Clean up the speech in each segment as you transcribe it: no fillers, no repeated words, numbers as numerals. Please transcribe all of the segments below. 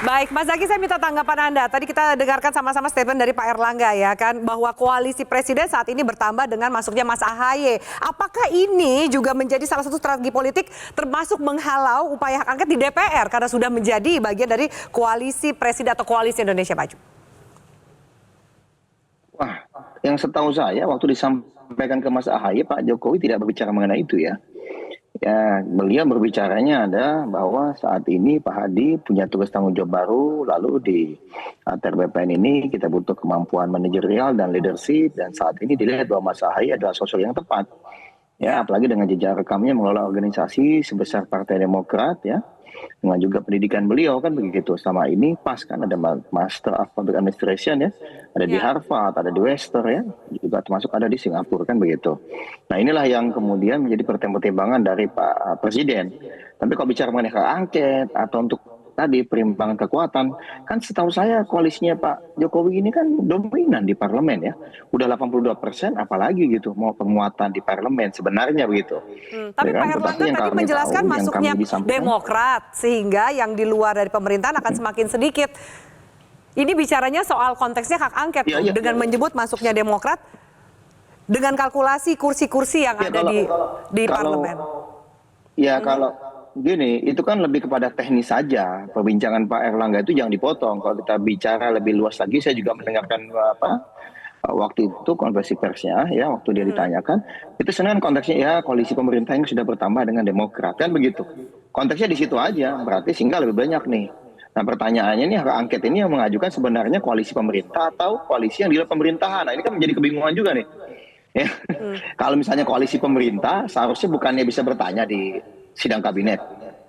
Baik, Mas Zaky, saya minta tanggapan Anda. Tadi kita dengarkan sama-sama statement dari Pak Erlangga ya kan, bahwa koalisi presiden saat ini bertambah dengan masuknya Mas AHY. Apakah ini juga menjadi salah satu strategi politik termasuk menghalau upaya hak angket di DPR karena sudah menjadi bagian dari koalisi presiden atau koalisi Indonesia Maju? Wah, yang setahu saya waktu disampaikan ke Mas AHY, Pak Jokowi tidak berbicara mengenai itu ya. Ya, beliau berbicaranya ada bahwa saat ini Pak Hadi punya tugas tanggung jawab baru, lalu di ATR BPN ini kita butuh kemampuan manajerial dan leadership, dan saat ini dilihat bahwa Mas AHY adalah sosok yang tepat. Ya, apalagi dengan jejak rekamnya mengelola organisasi sebesar Partai Demokrat ya. Dengan juga pendidikan beliau kan begitu. Selama ini pas kan ada Master of Public Administration ya. Ada di Harvard, ada di Webster ya. Juga termasuk ada di Singapura kan begitu. Nah, inilah yang kemudian menjadi pertimbangan dari Pak Presiden. Tapi kalau bicara mengenai hak angket atau untuk tadi perimbangan kekuatan, kan setahu saya koalisinya Pak Jokowi ini kan dominan di parlemen ya. Udah 82%, apalagi gitu mau penguatan di parlemen sebenarnya begitu. Tapi Ya Pak kan? Erlangga Tetapi yang tadi kami menjelaskan tahu, yang masuknya kami disampaikan, Demokrat sehingga yang di luar dari pemerintahan akan semakin sedikit. Ini bicaranya soal konteksnya hak angket dengan menyebut masuknya Demokrat dengan kalkulasi kursi-kursi yang ada di parlemen. Ya kalau gini, itu kan lebih kepada teknis saja. Perbincangan Pak Erlangga itu jangan dipotong. Kalau kita bicara lebih luas lagi, saya juga mendengarkan waktu itu konversi persnya ya, waktu dia ditanyakan itu sebenarnya konteksnya ya koalisi pemerintah yang sudah bertambah dengan Demokrat kan begitu. Konteksnya di situ aja, berarti sehingga lebih banyak nih. Nah, pertanyaannya nih, hak angket ini yang mengajukan sebenarnya koalisi pemerintah atau koalisi yang di luar pemerintahan. Nah, ini kan menjadi kebingungan juga nih. Ya. Kalau misalnya koalisi pemerintah, seharusnya bukannya bisa bertanya di sidang kabinet.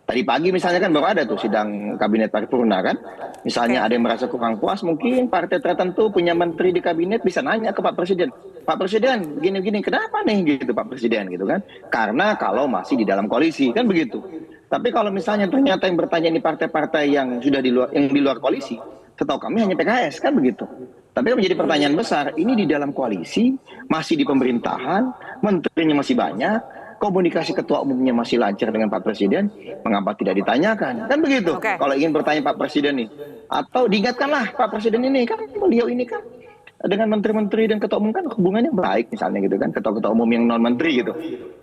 Tadi pagi misalnya kan baru ada tuh sidang kabinet paripurna kan. Misalnya ada yang merasa kurang puas, mungkin partai tertentu punya menteri di kabinet bisa nanya ke Pak Presiden. Pak Presiden, gini-gini, kenapa nih gitu Pak Presiden gitu kan. Karena kalau masih di dalam koalisi kan begitu. Tapi kalau misalnya ternyata yang bertanya ini partai-partai yang sudah di luar koalisi, setahu kami hanya PKS kan begitu. Tapi kan menjadi pertanyaan besar, ini di dalam koalisi, masih di pemerintahan, menterinya masih banyak, komunikasi ketua umumnya masih lancar dengan Pak Presiden, mengapa tidak ditanyakan? Kan begitu. Kalau ingin bertanya Pak Presiden nih, atau diingatkanlah Pak Presiden ini kan beliau ini kan dengan menteri-menteri dan ketua umum kan hubungannya baik misalnya gitu kan, ketua-ketua umum yang non menteri gitu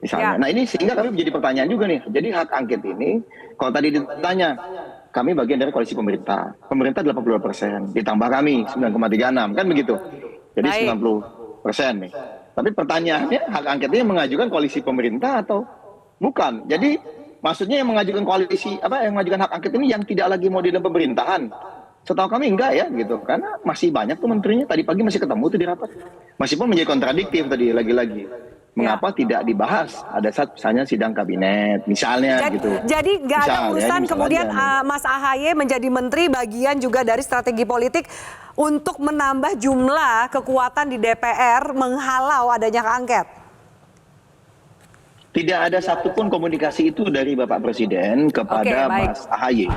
misalnya. Nah, ini sehingga kami menjadi pertanyaan juga nih. Jadi hak angket ini kalau tadi ditanya, kami bagian dari koalisi pemerintah. Pemerintah 82%, ditambah kami 9,36 kan begitu. Jadi 90% nih. Tapi pertanyaannya, hak angket ini mengajukan koalisi pemerintah atau bukan? Jadi maksudnya yang mengajukan koalisi yang mengajukan hak angket ini yang tidak lagi mau di dalam pemerintahan. Setahu kami enggak ya gitu, karena masih banyak tuh menterinya. Tadi pagi masih ketemu tuh di rapat. Masih pun menjadi kontradiktif tadi lagi-lagi. Mengapa tidak dibahas? Ada saat misalnya sidang kabinet, misalnya gitu. Jadi nggak ada urusan kemudian Mas AHY menjadi menteri bagian juga dari strategi politik untuk menambah jumlah kekuatan di DPR menghalau adanya hak angket. Tidak ada satupun komunikasi itu dari Bapak Presiden kepada Mas AHY.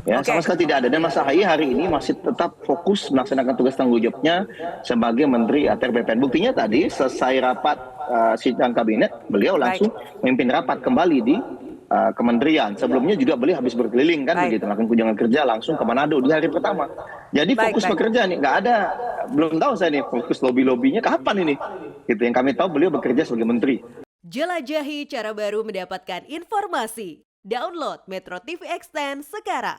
Ya, sama sekali tidak ada. Dan Mas AHY hari ini masih tetap fokus melaksanakan tugas tanggung jawabnya sebagai Menteri ATR BPN. Buktinya tadi selesai rapat sidang kabinet, beliau langsung memimpin rapat kembali di kementerian. Sebelumnya juga beliau habis berkeliling kan begitu, melakukan kunjungan kerja langsung ke Manado di hari pertama. Jadi fokus bekerja nih, nggak ada, belum tahu saya nih fokus lobby-lobbynya kapan ini. Gitu, yang kami tahu beliau bekerja sebagai menteri. Jelajahi cara baru mendapatkan informasi. Download Metro TV Extend sekarang.